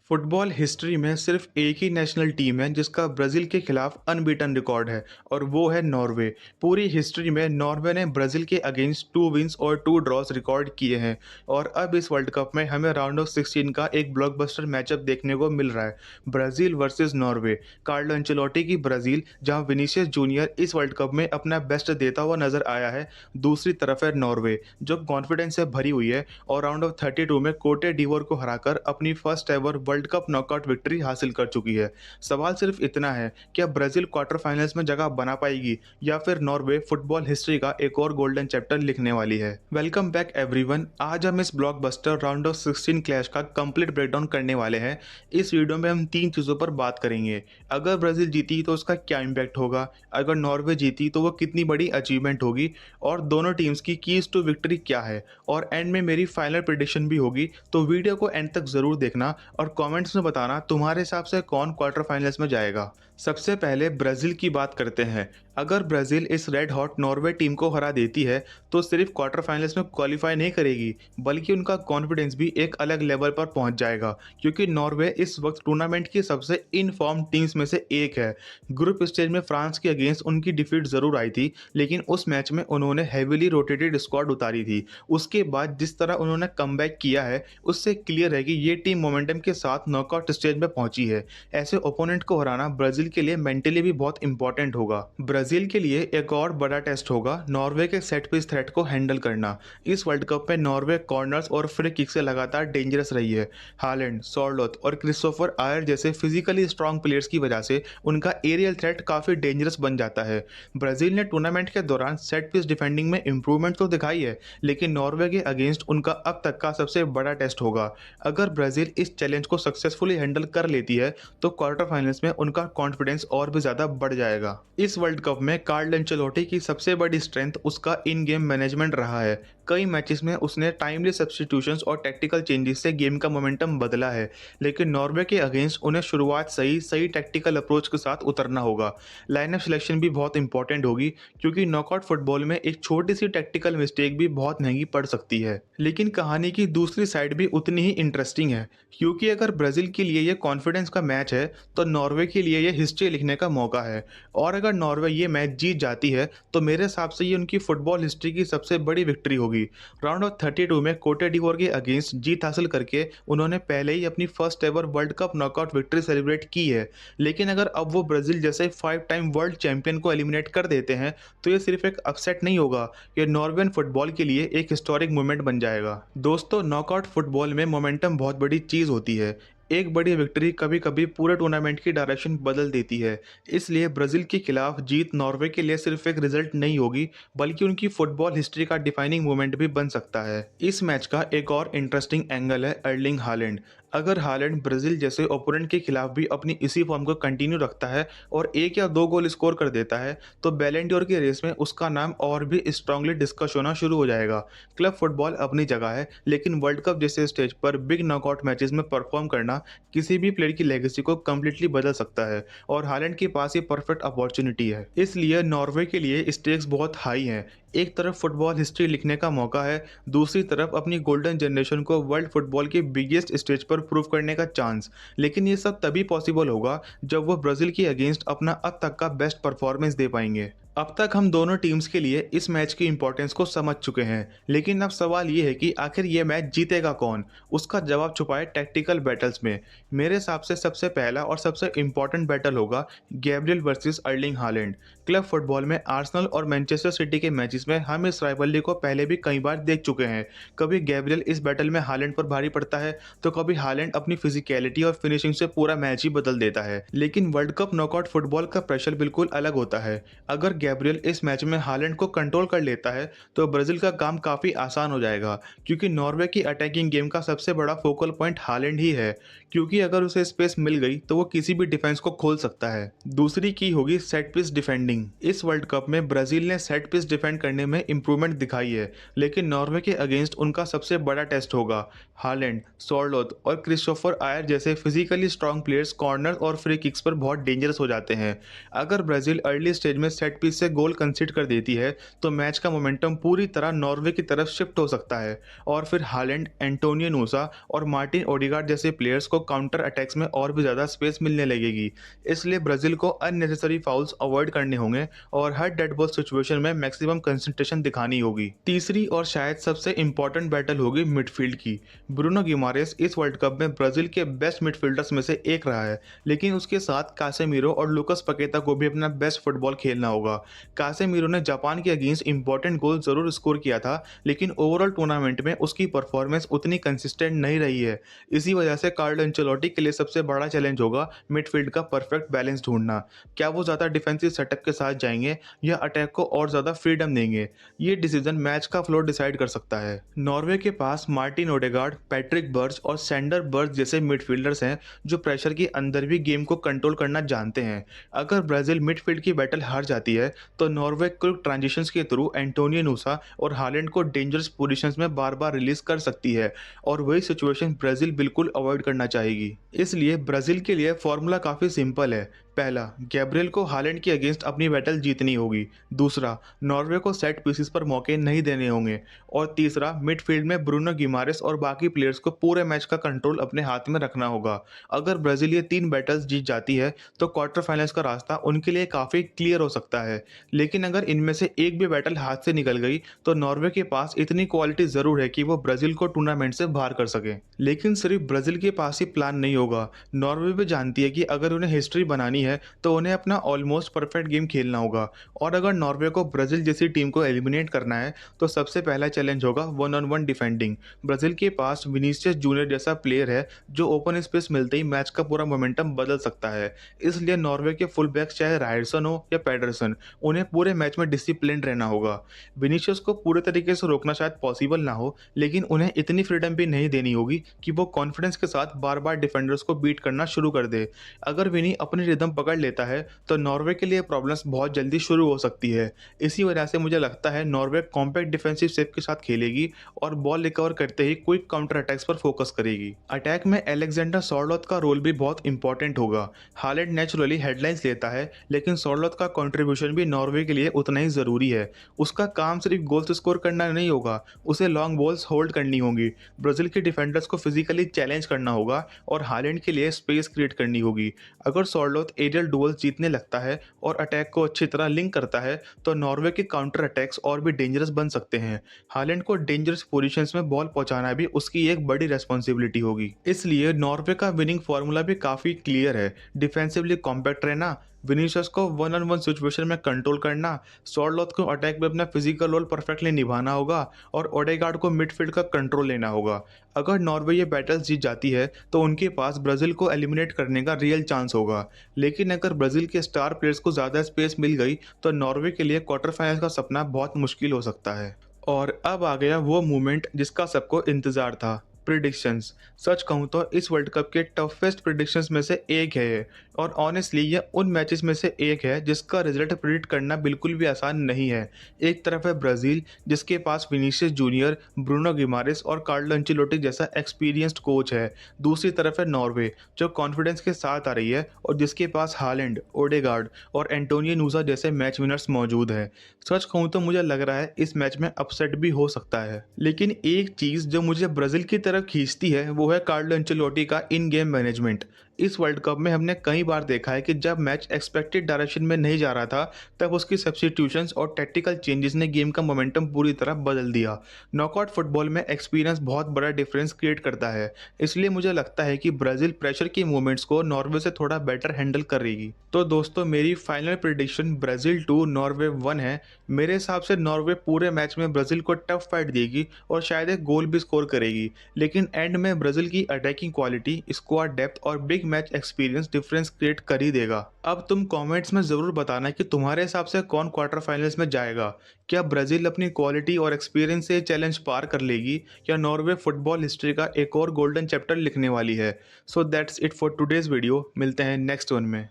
Football history में सिर्फ एक ही नेशनल टीम है जिसका ब्राज़ील के खिलाफ अनबीटन रिकॉर्ड है और वो है नॉर्वे। पूरी हिस्ट्री में नॉर्वे ने ब्राज़ील के अगेंस्ट 2 विन्स और 2 ड्रॉस रिकॉर्ड किए हैं और अब इस वर्ल्ड कप में हमें राउंड ऑफ 16 का एक ब्लॉकबस्टर मैचअप देखने को मिल रहा है। Brazil versus Norway. Carlo Ancelotti की ब्राज़ील, जहां विनीसियस जूनियर इस वर्ल्ड कप में अपना बेस्ट देता हुआ नजर आया है। दूसरी तरफ है नॉर्वे, जो कॉन्फिडेंस से भरी हुई है और राउंड ऑफ 32 में कोटे डिवोर को हराकर अपनी first ever world cup knockout victory हासिल कर चुकी है। सवाल सिर्फ इतना है, क्या ब्राजील क्वार्टर फाइनल्स में जगह बना पाएगी या फिर नॉर्वे फुटबॉल हिस्ट्री का एक और गोल्डन चैप्टर लिखने वाली है। Welcome back everyone. आज हम इस ब्लॉकबस्टर राउंड ऑफ 16 क्लैश का कंप्लीट ब्रेकडाउन करने वाले हैं। इस वीडियो में हम 3 चीज़ों पर बात करेंगे। अगर ब्राजील जीती तो उसका क्या इम्पैक्ट होगा, अगर नॉर्वे जीती तो वो कितनी बड़ी अचीवमेंट होगी, और दोनों टीम्स की कीज टू विक्ट्री क्या है, और एंड में मेरी फाइनल प्रेडिक्शन भी होगी। तो वीडियो को एंड तक जरूर देखना और कमेंट्स में बताना तुम्हारे हिसाब से कौन क्वार्टर फाइनल्स में जाएगा। सबसे पहले ब्राजील की बात करते हैं। अगर ब्राजील इस रेड हॉट नॉर्वे टीम को हरा देती है तो सिर्फ क्वार्टर फाइनल्स में क्वालिफाई नहीं करेगी, बल्कि उनका कॉन्फिडेंस भी एक अलग लेवल पर पहुंच जाएगा, क्योंकि नॉर्वे इस वक्त टूर्नामेंट की सबसे इनफॉर्म टीम्स में से एक है। ग्रुप स्टेज में फ्रांस के अगेंस्ट उनकी डिफीट जरूर आई थी, लेकिन उस मैच में उन्होंने हैवीली रोटेटेड स्क्वाड उतारी थी। उसके बाद जिस तरह उन्होंने कमबैक किया है, उससे क्लियर है कि ये टीम मोमेंटम के साथ नॉकआउट स्टेज में पहुंची है। ऐसे ओपोनेंट को हराना ब्राजील के लिए मेंटली भी बहुत इंपॉर्टेंट होगा। ब्राजील के लिए एक और बड़ा टेस्ट होगा नॉर्वे के सेट पीस थ्रेट को हैंडल करना। इस वर्ल्ड कप में नॉर्वे कॉर्नर्स और फ्री किक से लगातार डेंजरस रही है। हालैंड, सॉर्लोथ और क्रिस्टोफर आयर जैसे फिजिकली स्ट्रांग प्लेयर्स की वजह से उनका एरियल थ्रेट काफी डेंजरस बन जाता है। ब्राजील ने टूर्नामेंट के दौरान सेट पीस डिफेंडिंग में इंप्रूवमेंट तो दिखाई है, लेकिन नॉर्वे के अगेंस्ट उनका अब तक का सबसे बड़ा टेस्ट होगा। अगर ब्राजील इस चैलेंज को सक्सेसफुली हैंडल कर लेती है तो क्वार्टर फाइनल्स में उनका कॉन्फिडेंस और भी ज्यादा बढ़ जाएगा। इस वर्ल्ड कप में कार्लो एंचेलोटी की सबसे बड़ी स्ट्रेंथ उसका इन गेम मैनेजमेंट रहा है। कई मैचेस में उसने टाइमली सब्स्टिट्यूशंस और टैक्टिकल चेंजेस से गेम का मोमेंटम बदला है, लेकिन नॉर्वे के अगेंस्ट उन्हें शुरुआत सही टैक्टिकल अप्रोच के साथ उतरना होगा। लाइनअप सिलेक्शन भी बहुत इंपॉर्टेंट होगी, क्योंकि नॉकआउट फुटबॉल में एक छोटी सी टैक्टिकल मिस्टेक भी बहुत महंगी पड़ सकती है। लेकिन कहानी की दूसरी साइड भी उतनी ही इंटरेस्टिंग है, क्योंकि अगर ब्राजील के लिए ये कॉन्फिडेंस का मैच है तो नॉर्वे के लिए ये हिस्ट्री लिखने का मौका है। और अगर नॉर्वे ये मैच जीत जाती है तो मेरे हिसाब से ये उनकी फुटबॉल हिस्ट्री की सबसे बड़ी विक्ट्री होगी। राउंड ऑफ 32 में कोटे डिवोर के अगेंस्ट जीत हासिल करके उन्होंने पहले ही अपनी first ever world cup knockout victory celebrate की है। लेकिन अगर अब वो ब्राजील जैसे 5 टाइम वर्ल्ड चैंपियन को एलिमिनेट कर देते हैं तो ये सिर्फ एक अपसेट नहीं होगा, ये नॉर्वेन फुटबॉल के लिए एक हिस्टोरिक मोमेंट बन जाएगा। दोस्तों, नॉकआउट फुटबॉल में मोमेंटम बहुत बड़ी चीज होती है। एक बड़ी विक्ट्री कभी कभी पूरे टूर्नामेंट की डायरेक्शन बदल देती है। इसलिए ब्राजील के खिलाफ जीत नॉर्वे के लिए सिर्फ एक रिजल्ट नहीं होगी, बल्कि उनकी फुटबॉल हिस्ट्री का डिफाइनिंग मोमेंट भी बन सकता है। इस मैच का एक और इंटरेस्टिंग एंगल है अर्लिंग हालैंड। अगर हालैंड ब्राजील जैसे ओपोनेंट के खिलाफ भी अपनी इसी फॉर्म को कंटिन्यू रखता है और 1 या 2 गोल स्कोर कर देता है तो बैलन डोर की रेस में उसका नाम और भी स्ट्रांगली डिस्कस होना शुरू हो जाएगा। क्लब फुटबॉल अपनी जगह है, लेकिन वर्ल्ड कप जैसे स्टेज पर बिग नॉकआउट मैचेस में परफॉर्म करना किसी भी प्लेयर की लेगेसी को कंप्लीटली बदल सकता है, और हालैंड के पास ये परफेक्ट अपॉर्चुनिटी है। इसलिए नॉर्वे के लिए स्टेक्स बहुत हाई हैं। एक तरफ फुटबॉल हिस्ट्री लिखने का मौका है, दूसरी तरफ अपनी गोल्डन जनरेशन को वर्ल्ड फुटबॉल के बिगेस्ट स्टेज पर प्रूव करने का चांस। लेकिन ये सब तभी पॉसिबल होगा जब वो ब्राजील के अगेंस्ट अपना अब तक का बेस्ट परफॉर्मेंस दे पाएंगे। अब तक हम दोनों टीम्स के लिए इस मैच की इंपॉर्टेंस को समझ चुके हैं, लेकिन अब सवाल ये है कि आखिर ये मैच जीतेगा कौन। उसका जवाब छुपा है टैक्टिकल बैटल्स में। मेरे हिसाब से सबसे पहला और सबसे इंपॉर्टेंट बैटल होगा Gabriel versus Erling Haaland. Club football में आर्सेनल और मैनचेस्टर सिटी के मैचेस में हम इस राइवलरी को पहले भी कई बार देख चुके हैं। कभी गैब्रियल इस बैटल में हालैंड पर भारी पड़ता है तो कभी हालैंड अपनी फिजिकलिटी और फिनिशिंग से पूरा मैच ही बदल देता है। लेकिन वर्ल्ड कप नॉकआउट फुटबॉल का प्रेशर बिल्कुल अलग होता है। अगर गैब्रियल इस मैच में हालैंड को कंट्रोल कर लेता है तो ब्राजील का काम काफी आसान हो जाएगा, क्योंकि नॉर्वे की अटैकिंग गेम का सबसे बड़ा फोकल पॉइंट हालैंड ही है। क्योंकि अगर उसे स्पेस मिल गई तो वो किसी भी डिफेंस को खोल सकता है। दूसरी की होगी सेट पीस डिफेंडिंग। इस वर्ल्ड कप में ब्राजील ने सेट पीस डिफेंड करने में इंप्रूवमेंट दिखाई है, लेकिन नॉर्वे के अगेंस्ट उनका सबसे बड़ा टेस्ट होगा। हालैंड, सॉर्लोथ और क्रिस्टोफर आयर जैसे फिजिकली स्ट्रांग प्लेयर्स कॉर्नर और फ्री किक्स पर बहुत डेंजरस हो जाते हैं। अगर ब्राजील अर्ली स्टेज में सेट पीस से गोल कंसीड कर देती है, तो मैच का मोमेंटम पूरी तरह नॉर्वे की तरफ शिफ्ट हो सकता है और फिर हालैंड, एंटोनियो नूसा और मार्टिन ओडेगार्ड जैसे प्लेयर्स को काउंटर अटैक्स में और भी ज़्यादा स्पेस मिलने लगेगी। इसलिए ब्राज़ील को अननेसेसरी फाउल्स अवॉइड करने होंगे और हर डेड बॉल सिचुएशन में मैक्सिमम कंसंट्रेशन दिखानी होगी। तीसरी और शायद सबसे इंपॉर्टेंट बैटल होगी मिडफील्ड की। ब्रूनो गिमारेस इस वर्ल्ड कप में ब्राज़ील के बेस्ट मिडफील्डर्स में से एक रहा है, लेकिन उसके साथ कासेमीरो और लुकास पकेता को भी अपना बेस्ट फुटबॉल खेलना होगा। कासेमीरो ने जापान के अगेंस्ट इंपॉर्टेंट गोल जरूर स्कोर किया था, लेकिन ओवरऑल टूर्नामेंट में उसकी परफॉर्मेंस उतनी कंसिस्टेंट नहीं रही है। इसी वजह से कार्लो एंचेलोटी के लिए सबसे बड़ा चैलेंज होगा मिडफील्ड का परफेक्ट बैलेंस ढूंढना। क्या वो ज़्यादा डिफेंसिव सेटअप के साथ जाएंगे या अटैक को और ज़्यादा फ्रीडम देंगे? ये डिसीजन मैच का फ्लो डिसाइड कर सकता है। नॉर्वे के पास मार्टिन ओडेगार्ड, पैट्रिक बर्ज और सैंडर बर्ज जैसे मिडफील्डर्स हैं जो प्रेशर के अंदर भी गेम को कंट्रोल करना जानते हैं। अगर ब्राज़ील मिडफील्ड की बैटल हार जाती है, तो नॉर्वे क्विक ट्रांजिशंस के थ्रू एंटोनियो नूसा और हालैंड को डेंजरस पोजीशंस में बार-बार रिलीज कर सकती है और वही सिचुएशन ब्राज़ील बिल्कुल अवॉइड करना चाहेगी। इसलिए ब्राज़ील के लिए फॉर्मूला काफ़ी सिंपल है। पहला, गैब्रियल को हालैंड के अगेंस्ट अपनी बैटल जीतनी होगी। दूसरा, नॉर्वे को सेट पीसेस पर मौके नहीं देने होंगे। और तीसरा, मिडफील्ड में ब्रूनो गिमारेस और बाकी प्लेयर्स को पूरे मैच का कंट्रोल अपने हाथ में रखना होगा। अगर ब्राज़ील ये 3 बैटल्स जीत जाती है, तो क्वार्टर फाइनल्स का रास्ता उनके लिए काफ़ी क्लियर हो सकता है। लेकिन अगर इनमें से एक भी बैटल हाथ से निकल गई, तो नॉर्वे के पास इतनी क्वालिटी ज़रूर है कि वो ब्राज़ील को टूर्नामेंट से बाहर कर सके। लेकिन सिर्फ ब्राज़ील के पास ही प्लान नहीं होगा। नॉर्वे भी जानती है कि अगर उन्हें हिस्ट्री बनानी है, तो उन्हें अपना ऑलमोस्ट परफेक्ट गेम खेलना होगा। और अगर नॉर्वे को ब्राज़ील जैसी टीम को एलिमिनेट करना है, तो सबसे पहला चैलेंज होगा one on one defending. Brazil के पास विनीसियस जूनियर जैसा प्लेयर है जो ओपन स्पेस मिलते ही मैच का पूरा मोमेंटम बदल सकता है। इसलिए नॉर्वे के फुल बैक्स चाहे रायरसन हो या पेडरसन, उन्हें पूरे मैच में डिसिप्लिन रहना होगा। विनीसियस को पूरे तरीके से रोकना शायद पॉसिबल ना हो, लेकिन उन्हें इतनी फ्रीडम भी नहीं देनी होगी कि वो कॉन्फिडेंस के साथ बार बार डिफेंडर्स को बीट करना शुरू कर दे। अगर विनी अपनी रिदम पकड़ लेता है, तो नॉर्वे के लिए प्रॉब्लम्स बहुत जल्दी शुरू हो सकती है। इसी वजह से मुझे लगता है नॉर्वे कॉम्पैक्ट डिफेंसिव शेप के साथ खेलेगी और बॉल रिकवर करते ही क्विक काउंटर अटैक्स पर फोकस करेगी। अटैक में अलेक्जेंडर सॉर्लोथ का रोल भी बहुत इंपॉर्टेंट होगा। हालैंड नेचुरली हेडलाइंस लेता है, लेकिन सॉर्लोथ का कंट्रीब्यूशन भी नॉर्वे के लिए उतना ही ज़रूरी है। उसका काम सिर्फ गोल्स स्कोर करना नहीं होगा, उसे लॉन्ग बॉल्स होल्ड करनी होंगी, ब्राज़ील के डिफेंडर्स को फिजिकली चैलेंज करना होगा और हालैंड के लिए स्पेस क्रिएट करनी होगी। अगर सॉर्लोथ एरियल डुएल्स जीतने लगता है और अटैक को अच्छी तरह लिंक करता है, तो नॉर्वे के काउंटर अटैक्स और भी डेंजरस बन सकते हैं। हालैंड को डेंजरस पोजीशंस में बॉल पहुंचाना भी उसकी एक बड़ी रेस्पॉन्सिबिलिटी होगी। इसलिए नॉर्वे का विनिंग फार्मूला भी काफ़ी क्लियर है। डिफेंसिवली कॉम्पैक्ट रहना, विनीसियस को वन ऑन वन सिचुएशन में कंट्रोल करना, सॉर्लोथ को अटैक में अपना फिजिकल रोल परफेक्टली निभाना होगा और ओडेगार्ड को मिडफील्ड का कंट्रोल लेना होगा। अगर नॉर्वे ये बैटल्स जीत जाती है, तो उनके पास ब्राज़ील को एलिमिनेट करने का रियल चांस होगा। लेकिन अगर ब्राज़ील के स्टार प्लेयर्स को ज़्यादा स्पेस मिल गई, तो नॉर्वे के लिए क्वार्टर फाइनल का सपना बहुत मुश्किल हो सकता है। और अब आ गया वो मोमेंट जिसका सबको इंतज़ार था, प्रिडिक्शंस। सच कहूँ तो इस वर्ल्ड कप के टफेस्ट प्रिडिक्शंस में से एक है ये, और ऑनेस्टली ये उन मैचेस में से एक है जिसका रिजल्ट प्रिडिक्ट करना बिल्कुल भी आसान नहीं है। एक तरफ है ब्राज़ील, जिसके पास विनीसियस जूनियर, ब्रूनो गिमारेस और कार्लो एंचेलोटी जैसा एक्सपीरियंस्ड कोच है। दूसरी तरफ है नॉर्वे, जो कॉन्फिडेंस के साथ आ रही है और जिसके पास हालैंड, ओडेगार्ड और एंटोनियो नूसा जैसे मैच विनर्स मौजूद हैं। सच कहूँ तो मुझे लग रहा है इस मैच में अपसेट भी हो सकता है। लेकिन एक चीज़ जो मुझे ब्राज़ील की तरफ खींचती है, वो है कार्लो एंचेलोटी का इन गेम मैनेजमेंट। इस वर्ल्ड कप में हमने कई बार देखा है कि जब मैच एक्सपेक्टेड डायरेक्शन में नहीं जा रहा था, तब उसकी सब्स्टिट्यूशंस और टैक्टिकल चेंजेस ने गेम का मोमेंटम पूरी तरह बदल दिया। नॉकआउट फुटबॉल में एक्सपीरियंस बहुत बड़ा डिफरेंस क्रिएट करता है। इसलिए मुझे लगता है कि ब्राज़ील प्रेशर के मूवमेंट्स को नॉर्वे से थोड़ा बेटर हैंडल करेगी। तो दोस्तों, मेरी फाइनल प्रिडिक्शन ब्राज़ील 2 नॉर्वे 1 है। मेरे हिसाब से नॉर्वे पूरे मैच में ब्राज़ील को टफ फाइट देगी और शायद एक गोल भी स्कोर करेगी, लेकिन एंड में ब्राज़ील की अटैकिंग क्वालिटी, स्क्वाड डेप्थ और big match experience difference create कर ही देगा। अब तुम कमेंट्स में ज़रूर बताना कि तुम्हारे हिसाब से कौन क्वार्टर फाइनल्स में जाएगा। क्या ब्राज़ील अपनी क्वालिटी और एक्सपीरियंस से चैलेंज पार कर लेगी, या नॉर्वे फुटबॉल हिस्ट्री का एक और गोल्डन चैप्टर लिखने वाली है? So that's it for today's video. मिलते हैं नेक्स्ट वन में।